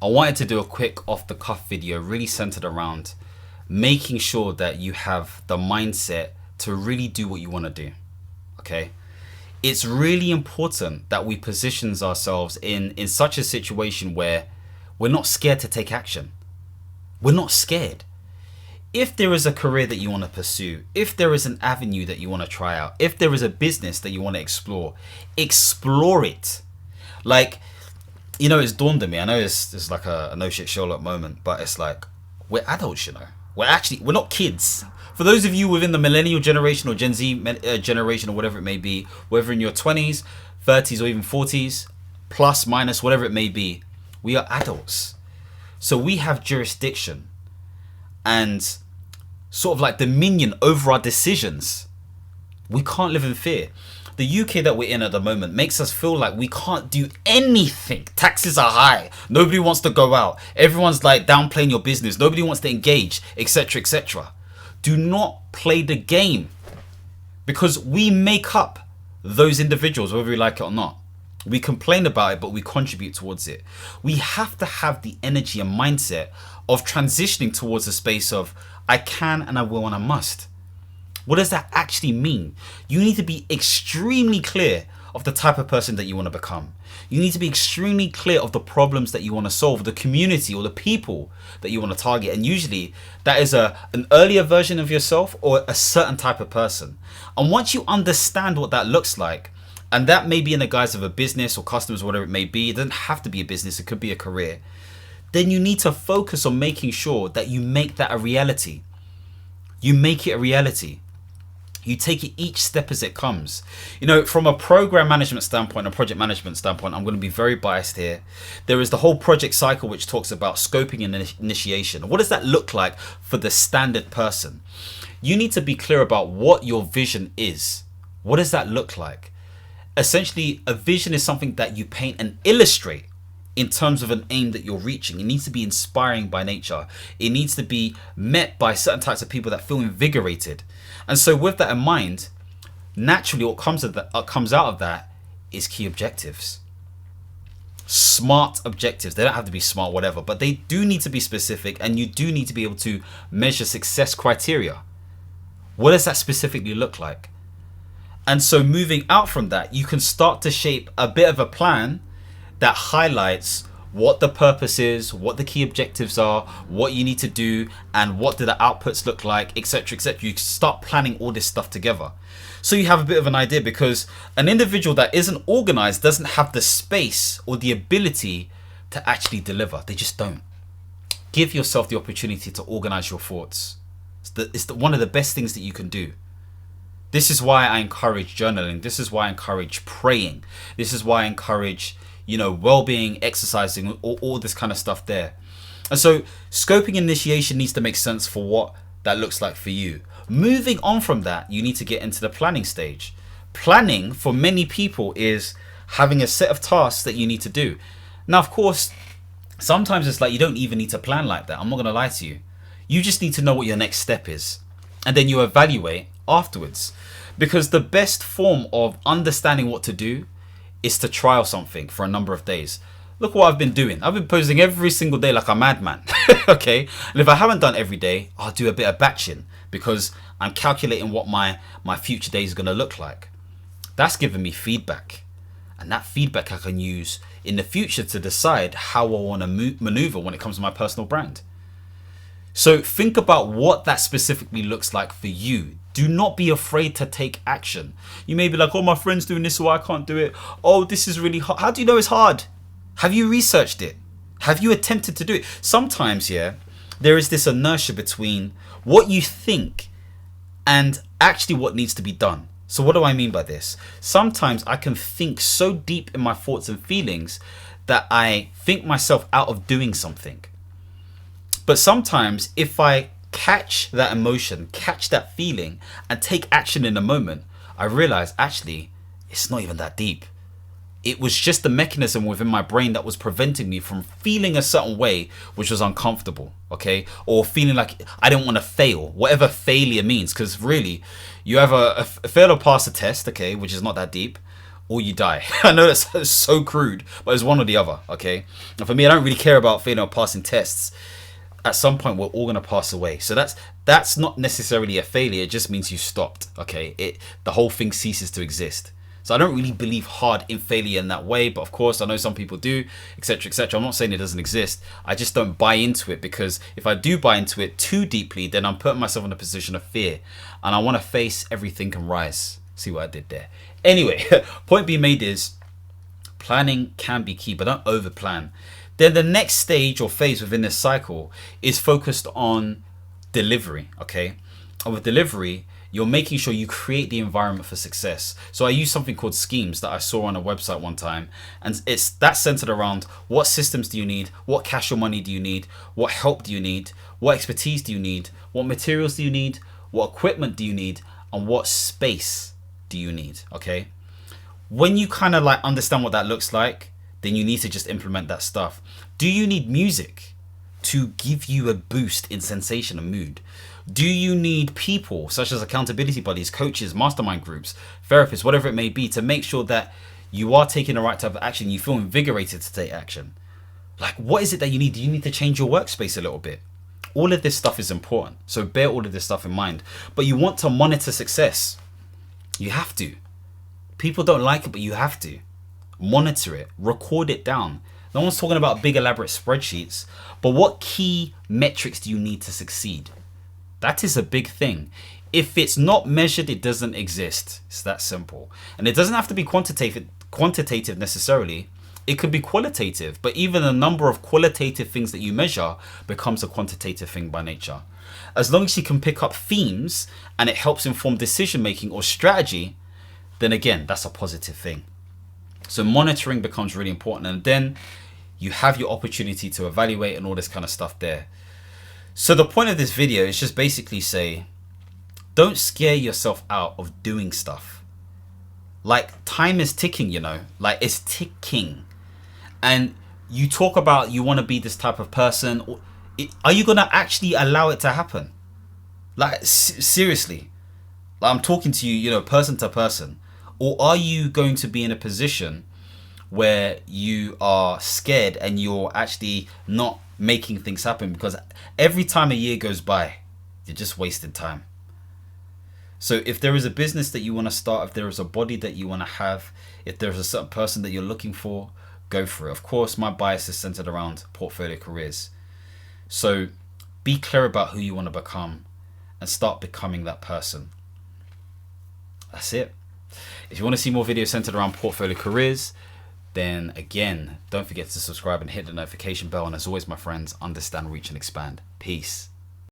I wanted to do a quick off the cuff video really centered around making sure that you have the mindset to really do what you want to do. Okay? It's really important that we positions ourselves in such a situation where we're not scared to take action. We're not scared. If there is a career that you want to pursue, if there is an avenue that you want to try out, if there is a business that you want to explore it. Like, it's dawned on me. I know it's like a no shit Sherlock moment, but it's like, we're adults, we're not kids. For those of you within the millennial generation or Gen Z generation or whatever it may be, whether in your 20s, 30s or even 40s, plus, minus, whatever it may be, we are adults. So we have jurisdiction and sort of like dominion over our decisions. We can't live in fear. The UK that we're in at the moment makes us feel like we can't do anything. Taxes are high. Nobody wants to go out. Everyone's like downplaying your business. Nobody wants to engage, etc., etc. Do not play the game, because we make up those individuals, whether we like it or not. We complain about it, but we contribute towards it. We have to have the energy and mindset of transitioning towards a space of I can and I will and I must. What does that actually mean? You need to be extremely clear of the type of person that you want to become. You need to be extremely clear of the problems that you want to solve, the community or the people that you want to target. And usually that is an earlier version of yourself or a certain type of person. And once you understand what that looks like, and that may be in the guise of a business or customers, whatever it may be, it doesn't have to be a business, it could be a career, then you need to focus on making sure that you make that a reality. You make it a reality. You take it each step as it comes. From a program management standpoint, a project management standpoint, I'm going to be very biased here. There is the whole project cycle, which talks about scoping and initiation. What does that look like for the standard person? You need to be clear about what your vision is. What does that look like? Essentially, a vision is something that you paint and illustrate in terms of an aim that you're reaching. It needs to be inspiring by nature. It needs to be met by certain types of people that feel invigorated. And so with that in mind, naturally what comes out of that is key objectives. Smart objectives. They don't have to be smart, whatever, but they do need to be specific, and you do need to be able to measure success criteria. What does that specifically look like? And so moving out from that, you can start to shape a bit of a plan that highlights what the purpose is, what the key objectives are, what you need to do, and what do the outputs look like, etc., etc. You start planning all this stuff together, so you have a bit of an idea, because an individual that isn't organized doesn't have the space or the ability to actually deliver. They just don't. Give yourself the opportunity to organize your thoughts. It's one of the best things that you can do. This is why I encourage journaling. This is why I encourage praying. This is why I encourage well-being, exercising, all this kind of stuff there. And so scoping initiation needs to make sense for what that looks like for you. Moving on from that, you need to get into the planning stage. Planning for many people is having a set of tasks that you need to do. Now, of course, sometimes it's like you don't even need to plan like that. I'm not going to lie to you. You just need to know what your next step is, and then you evaluate afterwards. Because the best form of understanding what to do is to trial something for a number of days. Look what I've been doing. I've been posting every single day like a madman. Okay, and if I haven't done every day, I'll do a bit of batching, because I'm calculating what my future day is going to look like. That's giving me feedback, and that feedback I can use in the future to decide how I want to maneuver when it comes to my personal brand. So think about what that specifically looks like for you. Do not be afraid to take action. You may be like, oh, my friend's doing this, so I can't do it. Oh, this is really hard. How do you know it's hard? Have you researched it? Have you attempted to do it? Sometimes, there is this inertia between what you think and actually what needs to be done. So what do I mean by this? Sometimes I can think so deep in my thoughts and feelings that I think myself out of doing something. But sometimes if I catch that emotion, catch that feeling, and take action in the moment, I realize actually it's not even that deep. It was just the mechanism within my brain that was preventing me from feeling a certain way, which was uncomfortable, okay? Or feeling like I didn't want to fail, whatever failure means, because really, you have a fail or pass a test, okay, which is not that deep, or you die. I know that's so crude, but it's one or the other, okay? And for me, I don't really care about failing or passing tests. At some point, we're all going to pass away. So that's not necessarily a failure. It just means you stopped, okay? The whole thing ceases to exist. So I don't really believe hard in failure in that way, but of course I know some people do, etc., etc. I'm not saying it doesn't exist. I just don't buy into it, because if I do buy into it too deeply, then I'm putting myself in a position of fear, and I want to face everything and rise. See what I did there? Anyway, point being made is planning can be key, but don't over plan. Then the next stage or phase within this cycle is focused on delivery, okay? And with delivery, you're making sure you create the environment for success. So I use something called schemes that I saw on a website one time, and that's centered around what systems do you need, what cash or money do you need, what help do you need, what expertise do you need, what materials do you need, what equipment do you need, and what space do you need, okay? When you kind of like understand what that looks like, then you need to just implement that stuff. Do you need music to give you a boost in sensation and mood? Do you need people such as accountability buddies, coaches, mastermind groups, therapists, whatever it may be, to make sure that you are taking the right type of action, you feel invigorated to take action? Like, what is it that you need? Do you need to change your workspace a little bit? All of this stuff is important, so bear all of this stuff in mind. But you want to monitor success. You have to. People don't like it, but you have to. Monitor it, record it down. No one's talking about big elaborate spreadsheets, but what key metrics do you need to succeed? That is a big thing. If it's not measured, it doesn't exist. It's that simple. And it doesn't have to be quantitative necessarily. It could be qualitative, but even the number of qualitative things that you measure becomes a quantitative thing by nature. As long as you can pick up themes and it helps inform decision making or strategy, then again, that's a positive thing. So monitoring becomes really important, and then you have your opportunity to evaluate and all this kind of stuff there. So the point of this video is just basically say, don't scare yourself out of doing stuff. Like, time is ticking, you know, like it's ticking. And you talk about you want to be this type of person. Are you going to actually allow it to happen? Like, seriously, like, I'm talking to you, you know, person to person. Or are you going to be in a position where you are scared and you're actually not making things happen? Because every time a year goes by, you're just wasting time. So if there is a business that you want to start, if there is a body that you want to have, if there's a certain person that you're looking for, go for it. Of course, my bias is centered around portfolio careers. So be clear about who you want to become and start becoming that person. That's it. If you want to see more videos centered around portfolio careers, then again, don't forget to subscribe and hit the notification bell. And as always, my friends, understand, reach, and expand. Peace.